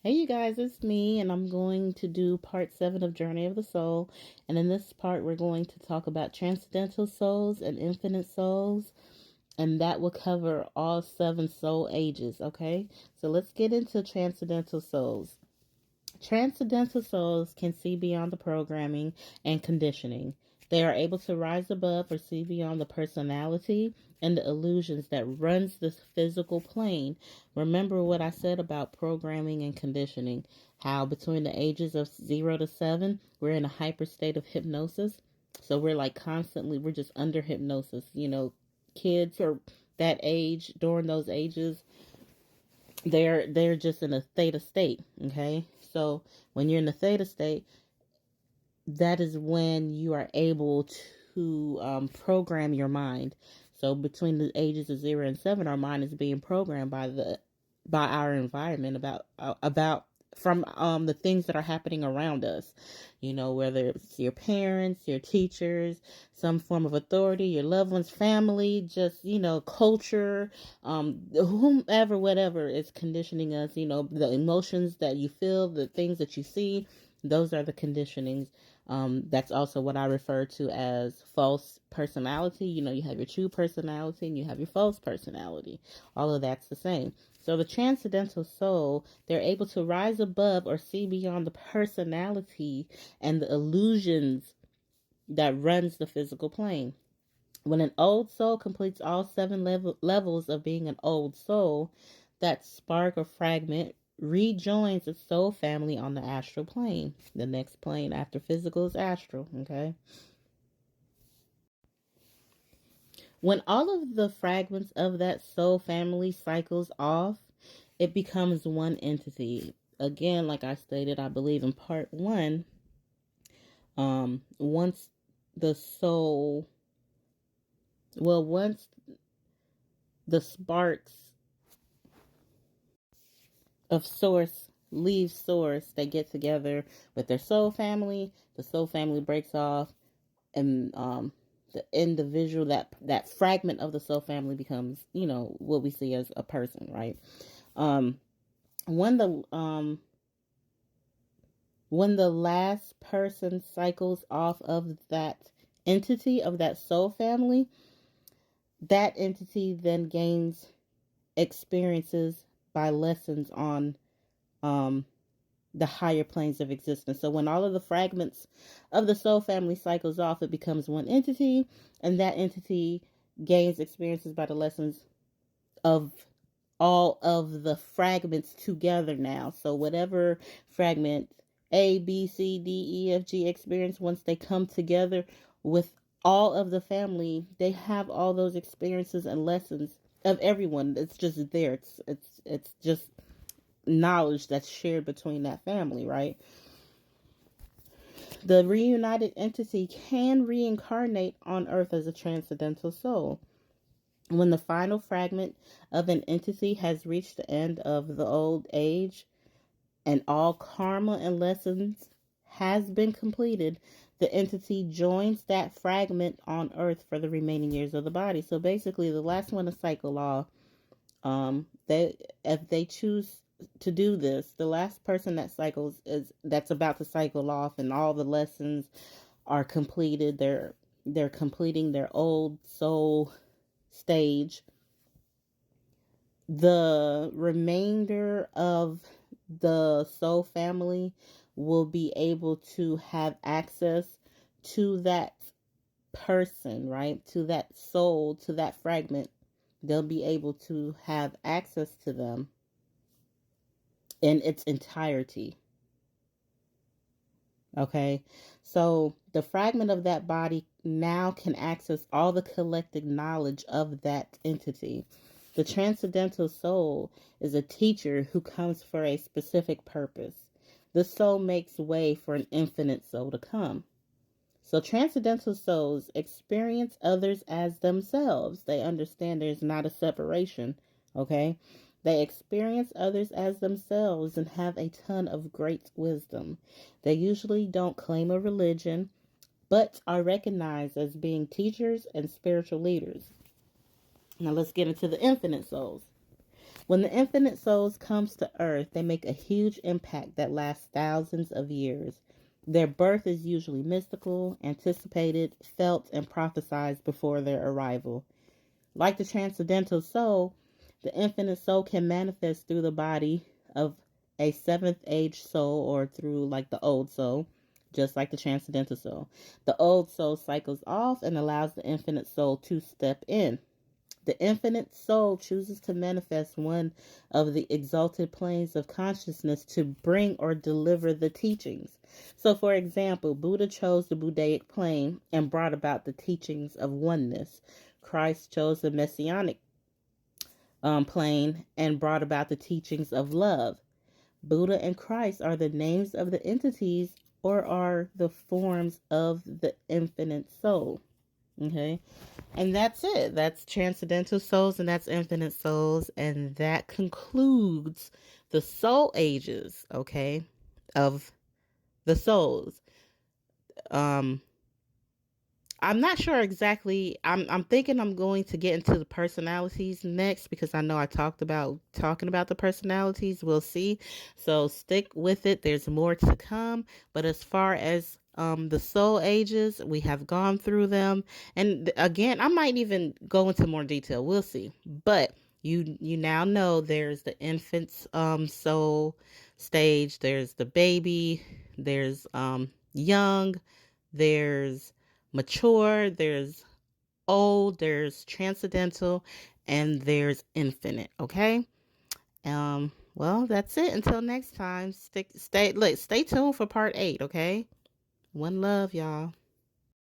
Hey, you guys, it's me, and I'm going to do part 7 of Journey of the Soul. And in this part, we're going to talk about transcendental souls and infinite souls, and that will cover all 7 soul ages, okay? So let's get into transcendental souls. Transcendental souls can see beyond the programming and conditioning. They are able to rise above or see beyond the personality and the illusions that runs this physical plane. Remember what I said about programming and conditioning, how between the ages of 0 to 7, we're in a hyper state of hypnosis. So we're like constantly, we're just under hypnosis. Kids are that age, during those ages, they're just in a theta state. Okay, so when you're in the theta state, that is when you are able to program your mind. So between the ages of 0 and 7, our mind is being programmed by our environment about from the things that are happening around us. Whether it's your parents, your teachers, some form of authority, your loved ones, family, just culture, whomever, whatever is conditioning us. The emotions that you feel, the things that you see, those are the conditionings. That's also what I refer to as false personality. You have your true personality and you have your false personality. All of that's the same. So the transcendental soul, they're able to rise above or see beyond the personality and the illusions that runs the physical plane. When an old soul completes all 7 levels of being an old soul, that spark or fragment rejoins its soul family on the astral plane. The next plane after physical is astral, okay? When all of the fragments of that soul family cycles off, it becomes one entity. Again, like I stated, I believe in part 1, once the soul, once the sparks of source leave source, they get together with their soul family. The soul family breaks off, and the individual, that fragment of the soul family becomes what we see as a person, right? um when the when the last person cycles off of that entity, of that soul family, that entity then gains experiences by lessons on um the higher planes of existence. So when all of the fragments of the soul family cycles off, it becomes one entity, and that entity gains experiences by the lessons of all of the fragments together now. So whatever fragment A, B, C, D, E, F, G experience, once they come together with all of the family, they have all those experiences and lessons of everyone. It's just there. It's just knowledge that's shared between that family, right? The reunited entity can reincarnate on Earth as a transcendental soul. When the final fragment of an entity has reached the end of the old age and all karma and lessons has been completed, the entity joins that fragment on Earth for the remaining years of the body. So basically, the last one to cycle off, they if they choose to do this, the last person that cycles is that's about to cycle off, and all the lessons are completed. They're completing their old soul stage. The remainder of the soul family will be able to have access to that person, right? To that soul, to that fragment. They'll be able to have access to them in its entirety. Okay, so the fragment of that body now can access all the collective knowledge of that entity. The transcendental soul is a teacher who comes for a specific purpose. The soul makes way for an infinite soul to come. So, transcendental souls experience others as themselves. They understand there's not a separation, okay? They experience others as themselves and have a ton of great wisdom. They usually don't claim a religion, but are recognized as being teachers and spiritual leaders. Now, let's get into the infinite souls. When the infinite souls comes to earth, they make a huge impact that lasts thousands of years. Their birth is usually mystical, anticipated, felt, and prophesied before their arrival. Like the transcendental soul, the infinite soul can manifest through the body of a seventh age soul or through like the old soul, just like the transcendental soul. The old soul cycles off and allows the infinite soul to step in. The infinite soul chooses to manifest one of the exalted planes of consciousness to bring or deliver the teachings. So, for example, Buddha chose the Buddhaic plane and brought about the teachings of oneness. Christ chose the Messianic plane and brought about the teachings of love. Buddha and Christ are the names of the entities or are the forms of the infinite soul. Okay. And that's it. That's transcendental souls and that's infinite souls. And that concludes the soul ages, okay, of the souls. Um, I'm not sure exactly. I'm thinking I'm going to get into the personalities next because I know I talking about the personalities. We'll see. So stick with it. There's more to come. But as far as the soul ages, we have gone through them. And again, I might even go into more detail. We'll see. But you now know there's the infant's soul stage, there's the baby, there's young, there's mature, there's old, there's transcendental, and there's infinite. Okay. Well, that's it. Until next time, stay tuned for part 8. Okay. One love, y'all.